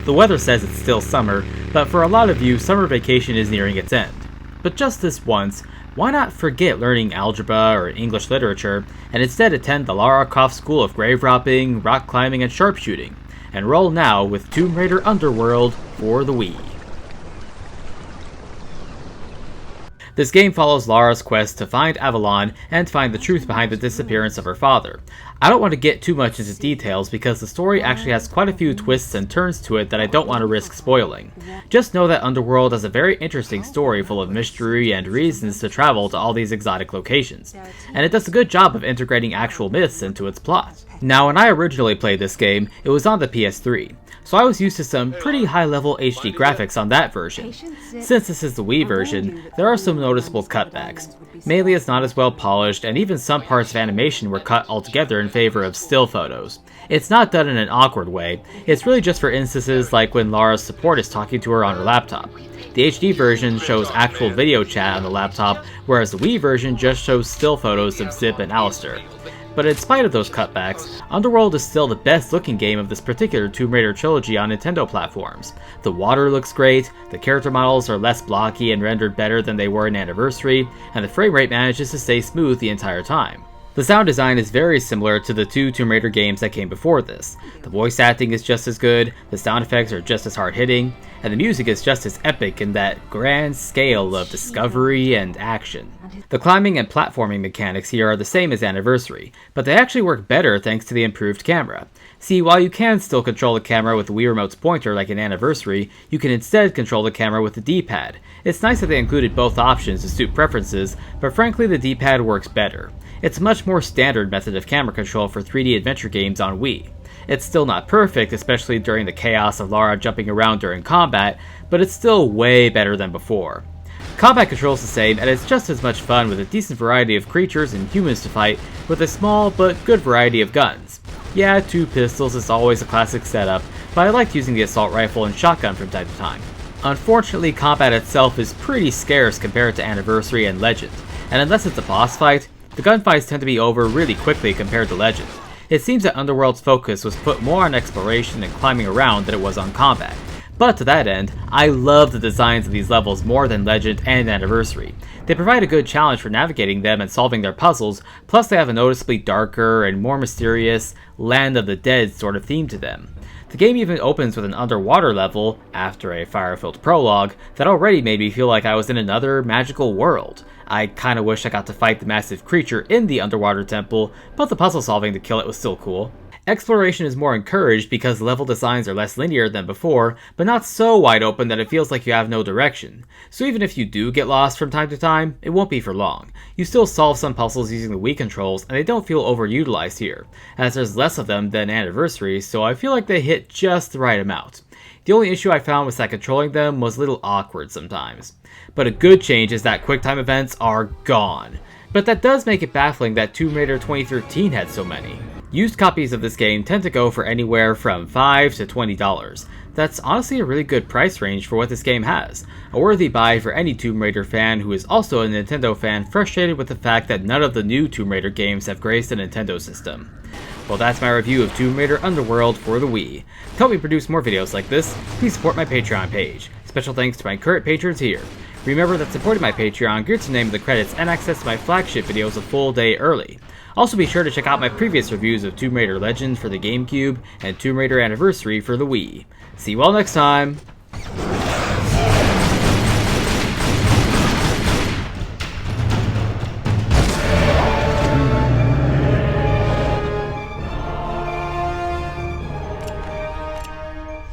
The weather says it's still summer, but for a lot of you, summer vacation is nearing its end. But just this once, why not forget learning algebra or English literature, and instead attend the Lara Croft School of Grave Robbing, Rock Climbing, and Sharpshooting? Enroll now with Tomb Raider Underworld for the Wii. This game follows Lara's quest to find Avalon and find the truth behind the disappearance of her father. I don't want to get too much into details because the story actually has quite a few twists and turns to it that I don't want to risk spoiling. Just know that Underworld has a very interesting story full of mystery and reasons to travel to all these exotic locations, and it does a good job of integrating actual myths into its plot. Now, when I originally played this game, it was on the PS3, so I was used to some pretty high-level HD graphics on that version. Since this is the Wii version, there are some noticeable cutbacks. Mainly it's not as well polished, and even some parts of animation were cut altogether in favor of still photos. It's not done in an awkward way, it's really just for instances like when Lara's support is talking to her on her laptop. The HD version shows actual video chat on the laptop, whereas the Wii version just shows still photos of Zip and Alistair. But in spite of those cutbacks, Underworld is still the best looking game of this particular Tomb Raider trilogy on Nintendo platforms. The water looks great, the character models are less blocky and rendered better than they were in Anniversary, and the frame rate manages to stay smooth the entire time. The sound design is very similar to the two Tomb Raider games that came before this. The voice acting is just as good, the sound effects are just as hard-hitting, and the music is just as epic in that grand scale of discovery and action. The climbing and platforming mechanics here are the same as Anniversary, but they actually work better thanks to the improved camera. See, while you can still control the camera with the Wii Remote's pointer like in Anniversary, you can instead control the camera with the D-pad. It's nice that they included both options to suit preferences, but frankly the D-pad works better. It's a much more standard method of camera control for 3D adventure games on Wii. It's still not perfect, especially during the chaos of Lara jumping around during combat, but it's still way better than before. Combat control's the same, and it's just as much fun with a decent variety of creatures and humans to fight, with a small but good variety of guns. Yeah, 2 pistols is always a classic setup, but I liked using the assault rifle and shotgun from time to time. Unfortunately, combat itself is pretty scarce compared to Anniversary and Legend, and unless it's a boss fight, the gunfights tend to be over really quickly compared to Legend. It seems that Underworld's focus was put more on exploration and climbing around than it was on combat. But to that end, I love the designs of these levels more than Legend and Anniversary. They provide a good challenge for navigating them and solving their puzzles, plus they have a noticeably darker and more mysterious Land of the Dead sort of theme to them. The game even opens with an underwater level, after a fire-filled prologue, that already made me feel like I was in another magical world. I kinda wish I got to fight the massive creature in the underwater temple, but the puzzle solving to kill it was still cool. Exploration is more encouraged because level designs are less linear than before, but not so wide open that it feels like you have no direction. So even if you do get lost from time to time, it won't be for long. You still solve some puzzles using the Wii controls, and they don't feel overutilized here, as there's less of them than Anniversary, so I feel like they hit just the right amount. The only issue I found was that controlling them was a little awkward sometimes. But a good change is that QuickTime events are gone. But that does make it baffling that Tomb Raider 2013 had so many. Used copies of this game tend to go for anywhere from $5 to $20. That's honestly a really good price range for what this game has. A worthy buy for any Tomb Raider fan who is also a Nintendo fan frustrated with the fact that none of the new Tomb Raider games have graced the Nintendo system. Well, that's my review of Tomb Raider Underworld for the Wii. To help me produce more videos like this, please support my Patreon page. Special thanks to my current patrons here. Remember that supporting my Patreon gets the name of the credits and access to my flagship videos a full day early. Also be sure to check out my previous reviews of Tomb Raider Legend for the GameCube and Tomb Raider Anniversary for the Wii. See you all next time!